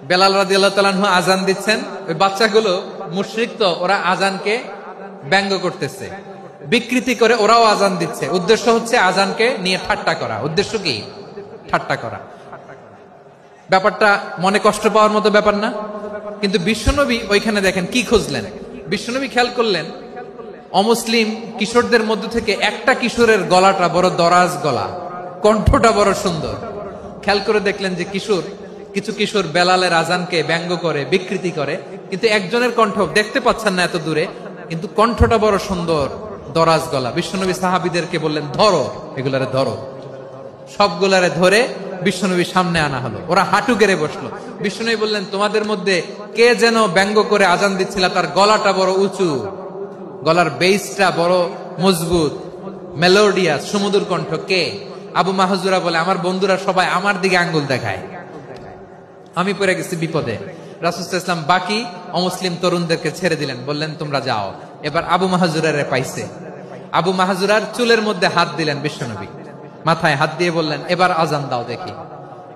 বেলাল রাদিয়াল্লাহু তাআলা আনহু আজান দিচ্ছেন, ওই বাচ্চাগুলো মুশরিক, তো ওরা আজানকে ব্যঙ্গ করতেছে, বিকৃতি করে ওরাও আজান দিচ্ছে। উদ্দেশ্য হচ্ছে আজানকে নিয়ে ঠাট্টা করা। উদ্দেশ্য কি? ঠাট্টা করা। ব্যাপারটা মনে কষ্ট পাওয়ার মতো ব্যাপার না? কিন্তু বিশ্বনবী ওইখানে দেখেন কি খুঁজলেন। বিশ্বনবী খেয়াল করলেন অমুসলিম কিশোরদের মধ্য থেকে একটা কিশোরের গলাটা বড় দরাজ গলা, কণ্ঠটা বড় সুন্দর। খেয়াল করে দেখলেন যে কিছু কিশোর বেলালের আজানকে ব্যঙ্গ করে, বিকৃতি করে, কিন্তু একজনের কণ্ঠ দেখতে পাচ্ছেন না এত দূরে, কিন্তু কণ্ঠটা বড় সুন্দর, দরাজ গলা। বিশ্বনবী সাহাবীদেরকে বললেন, ধরো এগুলারে, ধরো। সবগুলারে ধরে বিশ্বনবীর সামনে আনা হলো। ওরা হাঁটু গেড়ে বসলো। বিশ্বনবী বললেন, তোমাদের মধ্যে কে যেন ব্যঙ্গ করে আজান দিচ্ছিল, তার গলাটা বড় উঁচু, গলার বেসটা বড় মজবুত, মেলোডিয়াস, সুমধুর কণ্ঠ। কে? আবু মাহজুরা বলে, আমার বন্ধুরা সবাই আমার দিকে আঙ্গুল দেখায়, আমি পড়ে গেছি বিপদে। রাসূল সাল্লাল্লাহু আলাইহি ওয়াসাল্লাম বাকি অমুসলিম তরুণদেরকে ছেড়ে দিলেন, বললেন তোমরা যাও। এবার আবু মাহজুরারে পাইছে। আবু মাহজুরার চুলের মধ্যে হাত দিলেন বিশ্বনবী, মাথায় হাত দিয়ে বললেন, এবার আজান দাও দেখি।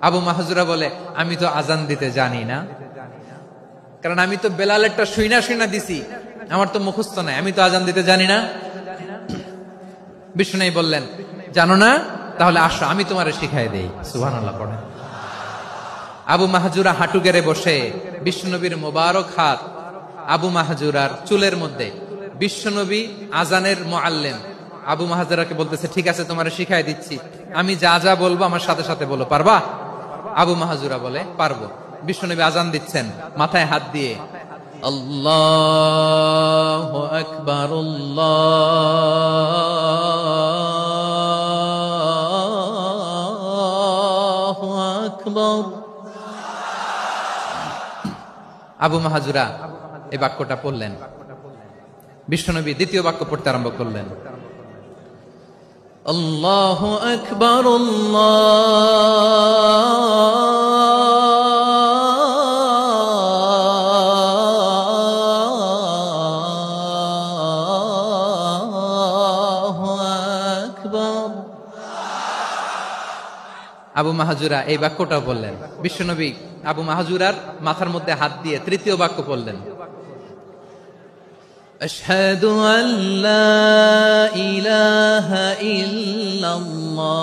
আবু মাহজুরা বলে, আমি তো আজান দিতে জানি না, কারণ আমি তো বেলালেরটা শুইনা দিছি, আমার তো মুখস্থ নাই, আমি তো আজান দিতে জানি না। বিশ্বনবী বললেন, জানো না? তাহলে আসো, আমি তোমারে শিখাই দেই। সুবহানাল্লাহ পড়েন। আবু মাহজুরা হাঁটু গেড়ে বসে, বিশ্বনবীর মোবারক হাত আবু মাহজুরার চুলের মধ্যে। বিশ্বনবী আজানের মুআল্লিম আবু মাহজুরাকে বলতেছে, ঠিক আছে তোমারে শিখাই দিচ্ছি, আমি যা যা বলবো আমার সাথে সাথে বলো, পারবা? আবু মাহজুরা বলে, পারবো। বিশ্বনবী আজান দিচ্ছেন মাথায় হাত দিয়ে, আল্লাহু আকবার, আল্লাহু আকবার। আবু মাহজুরা এই বাক্যটা পড়লেন। বিশ্বনবী দ্বিতীয় বাক্য পড়তে আরম্ভ করলেন, আল্লাহু আকবার, আল্লাহু আকবার। আবু মাহজুরা এই বাক্যটাও বললেন। বিশ্বনবী আবু মাহজুরার মাথার মধ্যে হাত দিয়ে তৃতীয় বাক্য বললেন, আশহাদু আল্লা ইলাহা ইল্লাল্লাহ